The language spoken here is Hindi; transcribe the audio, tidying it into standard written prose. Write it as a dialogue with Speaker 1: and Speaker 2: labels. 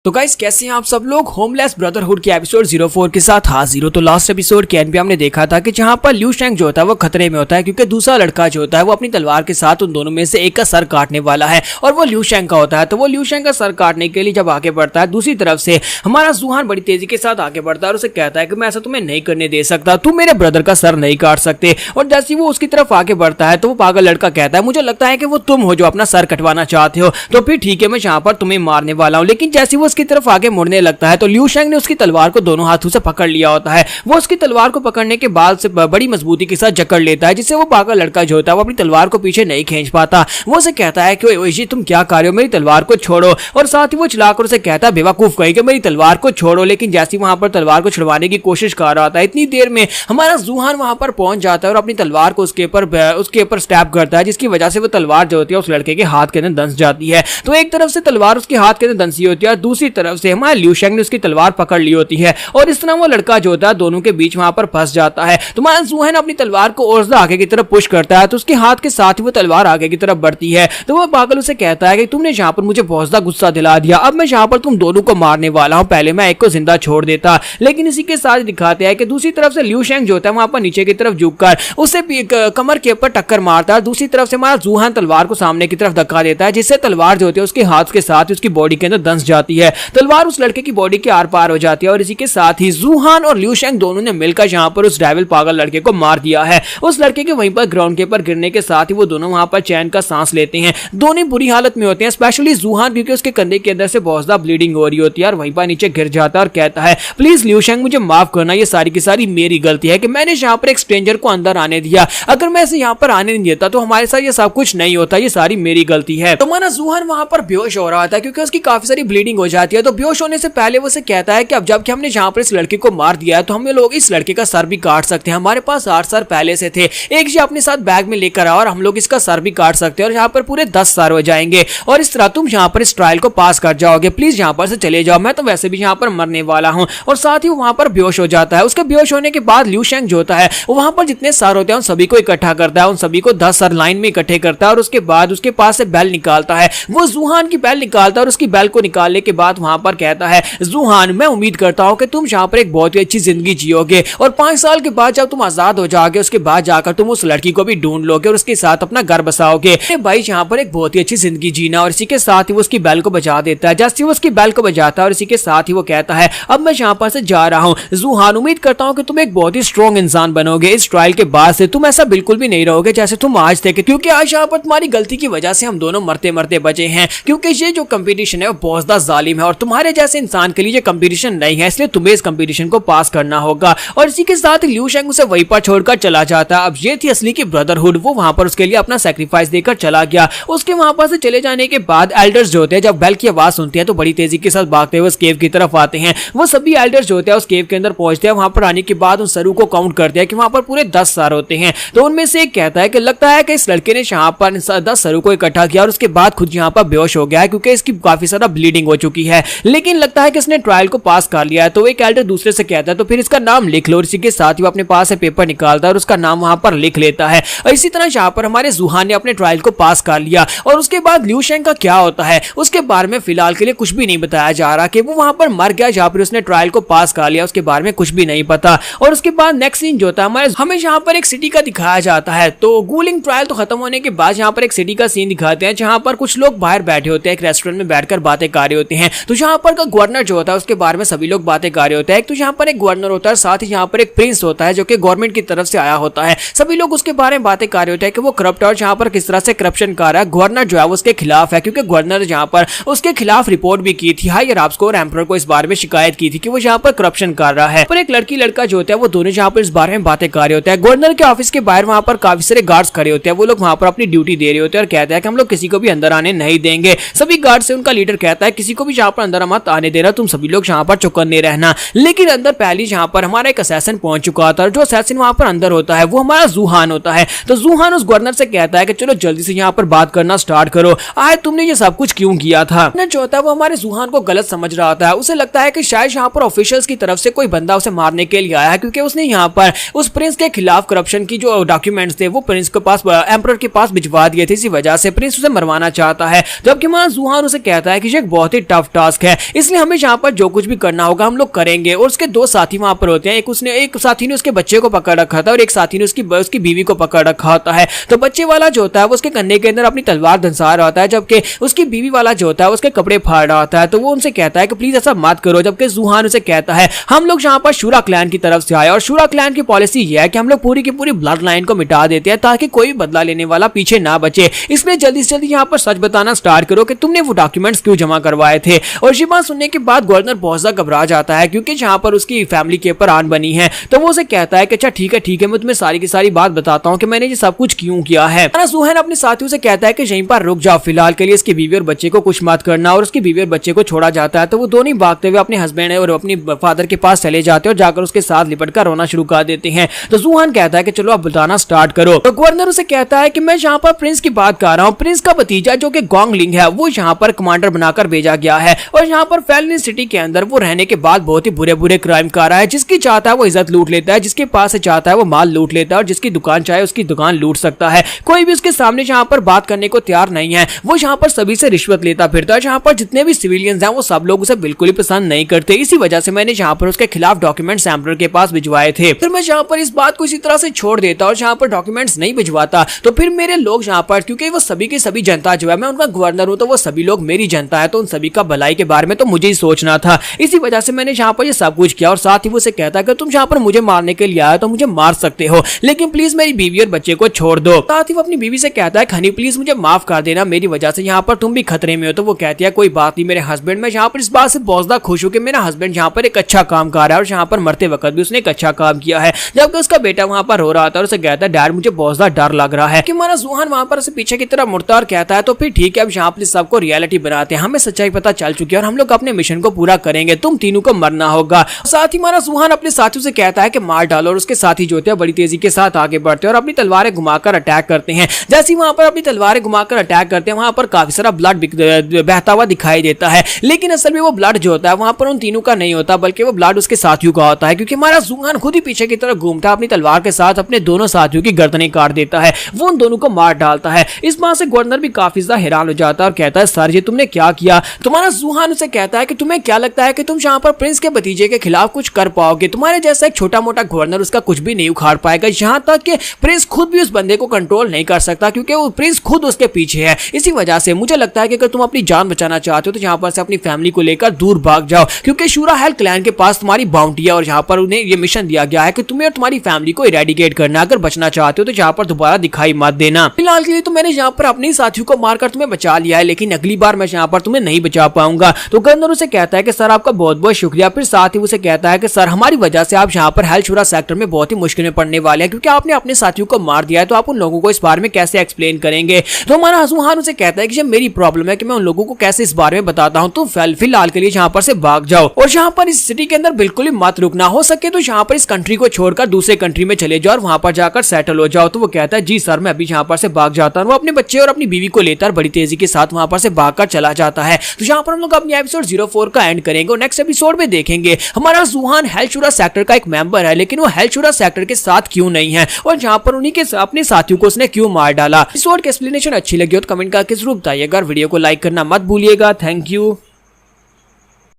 Speaker 1: तो गाइस कैसे हैं आप सब लोग। होमलेस ब्रदरहुड के एपिसोड 04 के साथ हाजिर हो। तो लास्ट एपिसोड के एंड पे हमने देखा था कि जहां पर लिू शैंग जो होता है वो खतरे में होता है क्योंकि दूसरा लड़का जो होता है वो अपनी तलवार के साथ उन दोनों में से एक का सर काटने वाला है और वो लिू शैंग का होता है। तो वो लिू शैंग का सर काटने के लिए जब आगे बढ़ता है, दूसरी तरफ से हमारा जूहान बड़ी तेजी के साथ आगे बढ़ता है और उसे कहता है कि मैं ऐसा तुम्हें नहीं करने दे सकता, तुम मेरे ब्रदर का सर नहीं काट सकते। और जैसे वो उसकी तरफ आगे बढ़ता है तो वो पागल लड़का कहता है मुझे लगता है कि वो तुम हो जो अपना सर कटवाना चाहते हो, तो फिर ठीक है मैं यहाँ पर तुम्हें मारने वाला हूँ। लेकिन जैसे वो उसकी तरफ आगे लगता है तो लिू शैंग ने उसकी तलवार को दोनों हाथों से पकड़ लिया होता है। वो उसकी तलवार को पकड़ने के बाद से बड़ी मजबूती के साथ जकड़ लेता है, जिससे वो पागल लड़का जो होता है वो अपनी तलवार को पीछे नहीं खींच पाता। वो उसे कहता है कि ओए तुम क्या कर रहे हो, मेरी तलवार को छोड़ो। और साथ ही वो चिल्लाकर उसे कहता है बेवकूफ कहीं कि मेरी तलवार को छोड़ो। लेकिन जैसे वहां पर तलवार को छुड़वाने की कोशिश कर रहा था, इतनी देर में हमारा जूहान वहां पर पहुंच जाता है और अपनी तलवार को उसके ऊपर स्टैब करता है, जिसकी वजह से वो तलवार जो होती है उस लड़के के हाथ के अंदर दंस जाती है। तो एक तरफ से तलवार उसके हाथ के अंदर दंसी होती है और दूसरी तरफ से हमारे लिू शैंग ने उसकी तलवार पकड़ ली होती है और इस तरह वो लड़का जो होता है दोनों के बीच वहां पर फंस जाता है। तो हमारा जूहान अपनी तलवार को और आगे की तरफ पुश करता है तो उसके हाथ के साथ ही वो तलवार आगे की तरफ बढ़ती है। तो वो पागल उसे कहता है कि तुमने यहाँ पर मुझे बहुत ज्यादा गुस्सा दिला दिया, अब मैं यहाँ पर तुम दोनों को मारने वाला हूँ, पहले मैं एक को जिंदा छोड़ देता। लेकिन इसी के साथ दिखाते हैं कि दूसरी तरफ से लिू शैंग जो होता है वहां पर नीचे की तरफ झुककर उसे कमर के ऊपर टक्कर मारता है। दूसरी तरफ से हमारा जूहान तलवार को सामने की तरफ धक्का देता है, जिससे तलवार जो होती है उसके हाथ के साथ उसकी बॉडी के अंदर दंस जाती है। तलवार उस लड़के की बॉडी के आर पार हो जाती है और इसी के साथ ही जूहान और लिू शैंग दोनों ने मिलकर यहां पर उस डेविल पागल लड़के को मार दिया है। उस लड़के के वहीं पर ग्राउंड के ऊपर गिरने के साथ ही वो दोनों वहां पर चैन का सांस लेते हैं। दोनों बुरी हालत में होते हैं, स्पेशली जूहान क्योंकि उसके कंधे के अंदर से बहुत ज्यादा ब्लीडिंग हो रही होती है और वहीं पर नीचे गिर जाता है और कहता है प्लीज लिू शैंग मुझे माफ करना, ये सारी की सारी मेरी गलती है कि मैंने यहाँ पर एक स्ट्रेंजर को अंदर आने दिया, अगर मैं इसे यहाँ पर आने नहीं देता तो हमारे साथ ये सब कुछ नहीं होता, ये सारी मेरी गलती है। तो माना जूहान वहां पर बेहोश हो रहा था क्योंकि उसकी काफी सारी ब्लीडिंग हो जाती है। तो बेहोश होने से पहले वो उसे कहता है कि अब जबकि हमने यहाँ पर इस लड़के को मार दिया है तो हम लोग इस लड़के का सर भी काट सकते हैं, हमारे पास 8 सर पहले से थे, एक जी अपने साथ बैग में लेकर आओ और हम लोग इसका सर भी काट सकते हैं और यहाँ पर पूरे 10 सर हो जाएंगे और इस तरह तुम यहाँ पर इस ट्रायल को पास कर जाओगे, प्लीज यहाँ पर से चले जाओ, मैं तो वैसे भी यहाँ पर मरने वाला हूँ। और साथ ही वहां पर बेहोश हो जाता है। उसके बेहोश होने के बाद लिू शैंग जो होता है वहां पर जितने सर होते हैं उन सभी को इकट्ठा करता है, उन सभी को 10 सर लाइन में इकट्ठे करता है और उसके बाद उसके पास से बैल निकालता है। वो जूहान की बैल निकालता है और उसकी बैल को निकालने के बाद वहां पर कहता है जूहान मैं उम्मीद करता हूं कि तुम यहाँ पर एक बहुत ही अच्छी जिंदगी जियोगे और 5 साल के बाद जब तुम आजाद हो जाओगे उसके बाद जाकर तुम उस लड़की को भी ढूंढ लोगे और उसके साथ अपना घर बसाओगे। भाई यहाँ पर एक बहुत ही अच्छी जिंदगी जीना। और इसी के साथ ही वो उसकी बैल को बजा देता है। जैसे वो उसकी बैल को बजाता है और इसी के साथ ही वो कहता है अब मैं यहाँ पर से जा रहा हूँ जूहान, उम्मीद करता हूँ कि तुम एक बहुत ही स्ट्रॉन्ग इंसान बनोगे, इस ट्रायल के बाद से तुम ऐसा बिल्कुल भी नहीं रहोगे जैसे तुम आज थे, क्योंकि आज यहाँ पर तुम्हारी गलती की वजह से हम दोनों मरते मरते बचे हैं, क्योंकि ये जो कंपटीशन है वो बहुत ज्यादा जालिम है और तुम्हारे जैसे इंसान के लिए ये कंपटीशन नहीं है, इसलिए तुम्हें इस कंपटीशन को पास करना होगा। और इसी के साथ लिू शैंग उसे वहीं पर छोड़कर चला जाता है। अब ये थी असली की ब्रदरहुड, वो वहां पर उसके लिए अपना सैक्रिफाइस देकर चला गया। उसके वहां पर से चले जाने के बाद एल्डर्स जो होते हैं जब बेल की आवाज सुनते हैं तो बड़ी तेजी के साथ भागते हुए उस केव की तरफ आते हैं। वो सभी एल्डर्स जो होते हैं उस केव के अंदर पहुंचते हैं। वहां पर आने के बाद उन सरू को काउंट करते हैं कि वहां पर पूरे 10 सर होते हैं। तो उनमें से एक कहता है कि लगता है कि इस लड़के ने यहाँ पर 10 सरू को इकट्ठा किया और उसके बाद खुद यहाँ पर बेहोश हो गया है क्योंकि इसकी काफी सारा ब्लीडिंग हो चुकी है, लेकिन लगता है कि इसने ट्रायल को पास कर लिया है। तो एक एल्डर दूसरे से कहता है तो फिर इसका नाम लिख लो। इसी के साथ ही वो अपने पास से पेपर निकालता है और उसका नाम वहां पर लिख लेता है। और इसी तरह यहाँ पर हमारे जूहान ने अपने ट्रायल को पास कर लिया। और उसके बाद लिू शैंग का क्या होता है उसके बारे में फिलहाल के लिए कुछ भी नहीं बताया जा रहा कि वो वहां पर मर गया जहाँ पर उसने ट्रायल को पास कर लिया, उसके बारे में कुछ भी नहीं पता। और उसके बाद नेक्स्ट सीन जो होता है हमें यहाँ पर एक सिटी का दिखाया जाता है। तो गूलिंग ट्रायल तो खत्म होने के बाद यहाँ पर एक सिटी का सीन दिखाते हैं जहाँ पर कुछ लोग बाहर बैठे होते हैं, एक रेस्टोरेंट में बैठकर बातें कर रहे होते हैं। तो यहाँ पर का गवर्नर जो होता है उसके बारे में सभी लोग बातें कर रहे होते हैं। तो यहाँ पर एक गवर्नर होता है, साथ ही यहाँ पर एक प्रिंस होता है जो कि गवर्नमेंट की तरफ से आया होता है। सभी लोग उसके बारे में बातें कर रहे होते हैं कि वो करप्ट और यहाँ पर किस तरह से करप्शन कर रहा है। गवर्नर जो है उसके खिलाफ है क्योंकि गवर्नर यहाँ पर उसके खिलाफ रिपोर्ट भी की थी, हाई राब्स को और एम्परर को इस बारे में शिकायत की थी कि वो यहाँ पर करप्शन कर रहा है। पर एक लड़की लड़का जो होता है वो दोनों यहाँ पर इस बारे में बातें कर रहे होते हैं। गवर्नर के ऑफिस के बाहर वहां पर काफी सारे गार्ड्स खड़े होते हैं। वो लोग वहां पर अपनी ड्यूटी दे रहे होते हैं और कहते हैं कि हम लोग किसी को भी अंदर आने नहीं देंगे। सभी गार्ड से उनका लीडर कहता है किसी को भी यहाँ पर अंदर मत आने देना, तुम सभी लोग यहाँ पर चौकन्ने रहना। लेकिन अंदर पहले यहाँ पर हमारा एक असैसिन पहुंच चुका था। जो असैसिन वहां पर अंदर होता है वो हमारा जूहान होता है। तो जूहान उस गवर्नर से कहता है कि चलो जल्दी से यहाँ पर बात करना स्टार्ट करो, आए तुमने ये सब कुछ क्यों किया था। जो होता है वो हमारे जूहान को गलत समझ रहा होता है। उसे लगता है कि शायद यहाँ पर ऑफिशियल्स की तरफ से कोई बंदा उसे मारने के लिए आया है क्योंकि उसने यहाँ पर उस प्रिंस के खिलाफ करप्शन की जो डॉक्यूमेंट्स थे वो प्रिंस के पास एम्परर के पास भिजवा दिए थे। इसी वजह से प्रिंस उसे मरवाना चाहता है। जबकि हमारा जूहान उसे कहता है कि ये एक बहुत ही टफ टफ टास्क है, इसलिए हमें यहाँ पर जो कुछ भी करना होगा हम लोग करेंगे। और उसके दो साथी वहां पर होते हैं, एक साथी ने उसके बच्चे को पकड़ रखा था और एक साथी ने उसकी बीवी को पकड़ रखा होता है। तो बच्चे वाला जो होता है वो उसके कंधे के अंदर अपनी तलवार धंसा रहा होता है, जबकि उसकी बीवी वाला जो होता है उसके कपड़े फाड़ रहा होता है। तो वो उनसे कहता है कि प्लीज ऐसा मत करो, जबकि जूहान उसे कहता है हम लोग यहाँ पर शूरा क्लैन की तरफ से आए और शूरा क्लैन की पॉलिसी यह है कि हम लोग पूरी की पूरी ब्लड लाइन को मिटा देते हैं ताकि कोई बदला लेने वाला पीछे ना बचे। इसलिए जल्दी से जल्दी यहाँ पर सच बताना स्टार्ट करो कि तुमने वो डॉक्यूमेंट्स क्यों जमा करवाए थे। और ये बात सुनने के बाद गवर्नर बहुत ज्यादा घबरा जाता है, क्योंकि जहाँ पर उसकी फैमिली के ऊपर आन बनी है। तो वो उसे कहता है कि अच्छा ठीक है मैं तुम्हें सारी की सारी बात बताता हूँ कि मैंने ये सब कुछ क्यों किया है। जूहन अपने साथियों से कहता है कि यहीं पर रुक जाओ, फिलहाल के लिए इसकी बीवी और बच्चे को कुछ मत करना। और उसकी बीवी और बच्चे को छोड़ा जाता है। तो वो दोनों भागते हुए अपने हस्बैंड और अपनी फादर के पास चले जाते हैं और जाकर उसके साथ लिपट कर रोना शुरू कर देते हैं। तो जूहान कहता है कि चलो अब बताना स्टार्ट करो। तो गवर्नर उसे कहता है कि मैं यहाँ पर प्रिंस की बात कर रहा हूँ। प्रिंस का भतीजा जो कि गोंगलिंग है वो यहाँ पर कमांडर बनाकर भेजा गया है और यहाँ पर फेलिन सिटी के अंदर वो रहने के बाद बहुत ही बुरे बुरे क्राइम कर रहा है। जिसकी चाहता है वो इज्जत लूट लेता है, जिसके पास से चाहता है वो माल लूट लेता है और जिसकी दुकान चाहे उसकी दुकान लूट सकता है। कोई भी उसके सामने यहाँ पर बात करने को तैयार नहीं है। वो यहाँ पर सभी से रिश्वत लेता फिरता है। यहाँ पर जितने भी सिविलियंस हैं वो सब लोग उसे बिल्कुल ही पसंद नहीं करते। इसी वजह से मैंने यहाँ पर उसके खिलाफ डॉक्यूमेंट्स एम्परर के पास भिजवाए थे। फिर मैं यहाँ पर इस बात को इसी तरह से छोड़ देता और यहाँ पर डॉक्यूमेंट्स नहीं भिजवाता तो फिर मेरे लोग यहाँ पर, क्योंकि वो सभी की सभी जनता जो है, मैं उनका गवर्नर हूँ तो वो सभी लोग मेरी जनता है, तो उन सभी का भलाई के बारे में तो मुझे ही सोचना था। इसी वजह से मैंने यहाँ पर ये सब कुछ किया। और साथ ही वो उसे कहता है कि तुम यहाँ पर मुझे मारने के लिए आए तो मुझे मार सकते हो, लेकिन प्लीज मेरी बीवी और बच्चे को छोड़ दो। साथ ही वो अपनी बीवी से कहता है हनी प्लीज मुझे माफ कर देना, मेरी वजह से यहाँ पर तुम भी खतरे में हो। तो वो कहती है कोई बात नहीं मेरे हस्बैंड, मैं यहाँ पर इस बात से बहुत ज्यादा खुश हूँ कि मेरा हस्बैंड यहाँ पर एक अच्छा काम कर रहा है और यहाँ पर मरते वक्त भी उसने एक अच्छा काम किया है। जबकि उसका बेटा वहाँ पर रो रहा था और उसे कहता है डैड मुझे बहुत ज्यादा डर लग रहा है कि हमारा जूहान वहाँ पर उसे पीछे की तरफ मुड़ता और कहता है तो फिर ठीक है अब यहाँ पर सबको रियलिटी बनाते हैं, हमें सच्चाई पता चल चुकी है और हम लोग अपने मिशन को पूरा करेंगे, तुम तीनों को मरना होगा। साथ ही हमारा जूहान अपने साथियों से कहता है कि मार डालो और उसके साथी जो होते हैं बड़ी तेजी के साथ आगे बढ़ते हैं और अपनी तलवारें घुमाकर अटैक करते हैं। जैसे वहां पर अपनी तलवारें घुमाकर अटैक करते हैं वहां पर काफी सारा ब्लड बहता हुआ दिखाई देता है, लेकिन असल में वो ब्लड जो होता है वहां पर उन तीनों का नहीं होता बल्कि वो ब्लड उसके साथियों का होता है, क्योंकि हमारा जूहान खुद ही पीछे की तरफ घूमता अपनी तलवार के साथ अपने दोनों साथियों की गर्दनें काट देता है, वो उन दोनों को मार डालता है। इस बात से गवर्नर भी काफी ज्यादा हैरान हो जाता है और कहता है सर ये तुमने क्या किया। तुम्हारा जूहान उसे कहता है कि तुम्हें क्या लगता है कि तुम यहाँ पर प्रिंस के भतीजे के खिलाफ कुछ कर पाओगे, तुम्हारे जैसा एक छोटा मोटा गवर्नर उसका कुछ भी नहीं उखाड़ पाएगा, यहाँ तक कि प्रिंस खुद भी उस बंदे को कंट्रोल नहीं कर सकता क्योंकि वो प्रिंस खुद उसके पीछे है। इसी वजह से मुझे लगता है कि अगर तुम अपनी जान बचाना चाहते हो तो यहाँ पर से अपनी फैमिली को लेकर दूर भाग जाओ, क्योंकि शूरा हेल क्लैन के पास तुम्हारी बाउंटी है और यहाँ पर उन्हें ये मिशन दिया गया है कि तुम्हें और तुम्हारी फैमिली को इरेडिकेट करना। अगर बचना चाहते हो तो यहाँ पर दोबारा दिखाई मत देना। फिलहाल के लिए तो मैंने यहाँ पर अपने साथियों को मारकर तुम्हें बचा लिया है, लेकिन अगली बार मैं यहाँ पर तुम्हें नहीं बचा पाऊंगा। तो गवर्नर उसे कहता है कि सर आपका बहुत बहुत शुक्रिया। फिर साथ ही उसे कहता है कि सर हमारी वजह से आप यहाँ पर हेल शूरा सेक्टर में बहुत ही मुश्किल में पड़ने वाले हैं, क्योंकि आपने अपने साथियों को मार दिया है, तो आप उन लोगों को इस बारे में कैसे एक्सप्लेन करेंगे। तो हमारा जूहान उसे कहता है कि मेरी प्रॉब्लम है कि मैं उन लोगों को कैसे इस बारे में बताता हूँ, तो फिलहाल के लिए यहाँ पर से भाग जाओ और यहाँ पर इस सिटी के अंदर बिल्कुल ही मत रुकना, हो सके तो यहाँ पर इस कंट्री को छोड़कर दूसरे कंट्री में चले जाओ और वहां पर जाकर सेटल हो जाओ। तो वो कहता है जी सर मैं अभी यहाँ पर से भाग जाता हूँ। वो अपने बच्चे और अपनी बीवी को लेकर बड़ी तेजी के साथ वहां पर से भागकर चला जाता है। तो यहाँ पर हम लोग अपनी एपिसोड 04 का एंड करेंगे और नेक्स्ट एपिसोड में देखेंगे हमारा जूहान हेल शूरा सेक्टर का एक मेंबर है, लेकिन वो हेल शूरा सेक्टर के साथ क्यों नहीं है और यहाँ पर उन्हीं के अपने साथियों को उसने क्यों मार डाला। एपिसोड की एक्सप्लेनेशन अच्छी लगी हो तो कमेंट करके जरूर बताइएगा। वीडियो को लाइक करना मत भूलिएगा। Thank you.